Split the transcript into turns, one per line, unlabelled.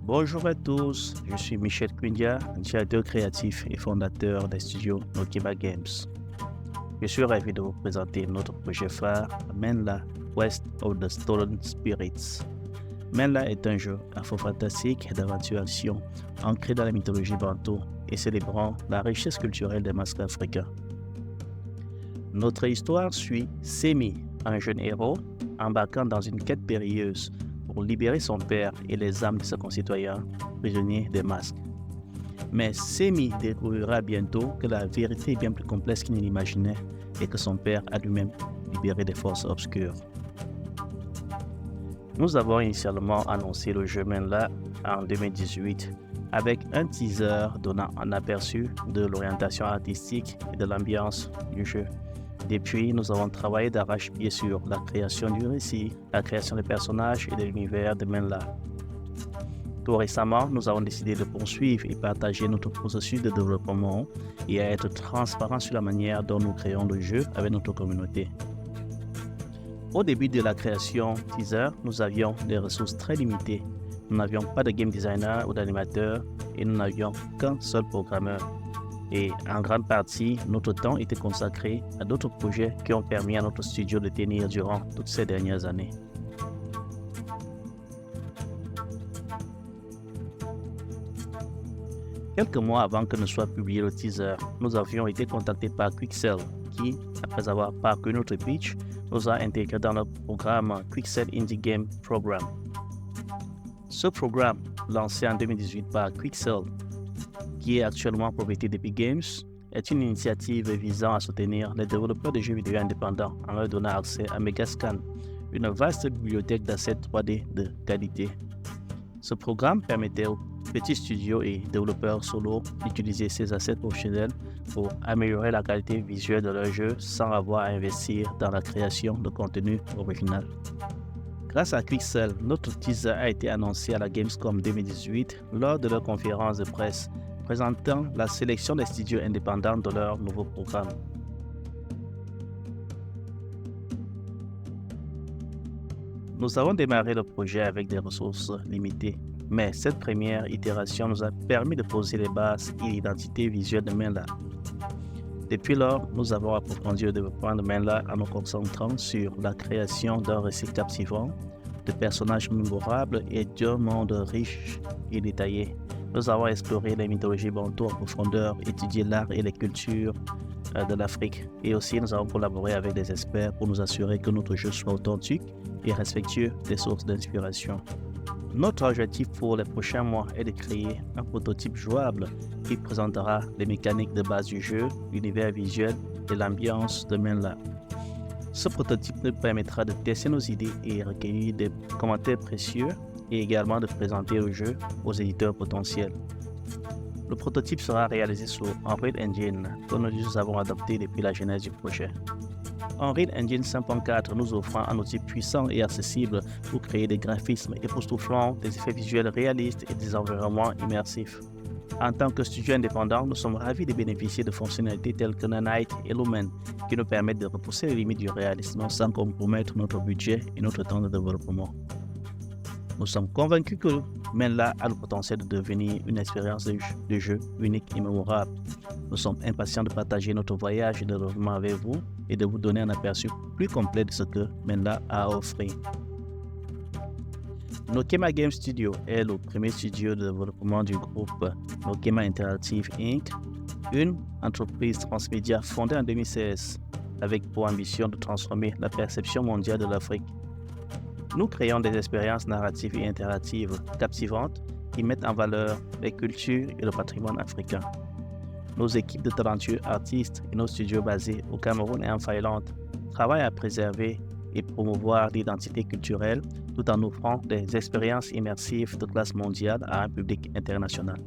Bonjour à tous, je suis Michel Kundia, directeur créatif et fondateur des studios Nokema Games. Je suis ravi de vous présenter notre projet phare, Menla West of the Stolen Spirits. Menla est un jeu afro-fantastique d'aventure-action ancré dans la mythologie bantou et célébrant la richesse culturelle des masques africains. Notre histoire suit Semi, un jeune héros embarquant dans une quête périlleuse pour libérer son père et les âmes de ses concitoyens, prisonniers des masques. Mais Semi découvrira bientôt que la vérité est bien plus complexe qu'il ne l'imaginait et que son père a lui-même libéré des forces obscures. Nous avons initialement annoncé le jeu Menla en 2018 avec un teaser donnant un aperçu de l'orientation artistique et de l'ambiance du jeu. Depuis, nous avons travaillé d'arrache-pied sur la création du récit, la création des personnages et de l'univers de Menla. Tout récemment, nous avons décidé de poursuivre et partager notre processus de développement et à être transparent sur la manière dont nous créons le jeu avec notre communauté. Au début de la création teaser, nous avions des ressources très limitées. Nous n'avions pas de game designer ou d'animateur et nous n'avions qu'un seul programmeur. Et en grande partie, notre temps était consacré à d'autres projets qui ont permis à notre studio de tenir durant toutes ces dernières années. Quelques mois avant que ne soit publié le teaser, nous avions été contactés par Quixel qui, après avoir parcouru notre pitch, nous a intégrés dans notre programme Quixel Indie Game Program. Ce programme, lancé en 2018 par Quixel, qui est actuellement propriété d'Epic Games, est une initiative visant à soutenir les développeurs de jeux vidéo indépendants en leur donnant accès à Megascan, une vaste bibliothèque d'assets 3D de qualité. Ce programme permettait aux petits studios et développeurs solo d'utiliser ces assets professionnels pour améliorer la qualité visuelle de leurs jeux sans avoir à investir dans la création de contenu original. Grâce à Quixel, notre teaser a été annoncé à la Gamescom 2018 lors de leur conférence de presse présentant la sélection des studios indépendants de leur nouveau programme. Nous avons démarré le projet avec des ressources limitées, mais cette première itération nous a permis de poser les bases et l'identité visuelle de Menla. Depuis lors, nous avons approfondi le développement de Menla en nous concentrant sur la création d'un récit captivant, de personnages mémorables et d'un monde riche et détaillé. Nous avons exploré les mythologies bantou en profondeur, étudié l'art et les cultures de l'Afrique. Et aussi, nous avons collaboré avec des experts pour nous assurer que notre jeu soit authentique et respectueux des sources d'inspiration. Notre objectif pour les prochains mois est de créer un prototype jouable qui présentera les mécaniques de base du jeu, l'univers visuel et l'ambiance de Menla. Ce prototype nous permettra de tester nos idées et recueillir des commentaires précieux et également de présenter le jeu aux éditeurs potentiels. Le prototype sera réalisé sur Unreal Engine que nous avons adopté depuis la genèse du projet. Unreal Engine 5.4 nous offrant un outil puissant et accessible pour créer des graphismes époustouflants, des effets visuels réalistes et des environnements immersifs. En tant que studio indépendant, nous sommes ravis de bénéficier de fonctionnalités telles que Nanite et Lumen qui nous permettent de repousser les limites du réalisme sans compromettre notre budget et notre temps de développement. Nous sommes convaincus que Menla a le potentiel de devenir une expérience de jeu unique et mémorable. Nous sommes impatients de partager notre voyage de développement avec vous et de vous donner un aperçu plus complet de ce que Menla a à offrir. Nokema Game Studio est le premier studio de développement du groupe Nokema Interactive Inc., une entreprise transmédia fondée en 2016 avec pour ambition de transformer la perception mondiale de l'Afrique. Nous créons des expériences narratives et interactives captivantes qui mettent en valeur les cultures et le patrimoine africain. Nos équipes de talentueux artistes et nos studios basés au Cameroun et en Finlande travaillent à préserver et promouvoir l'identité culturelle tout en offrant des expériences immersives de classe mondiale à un public international.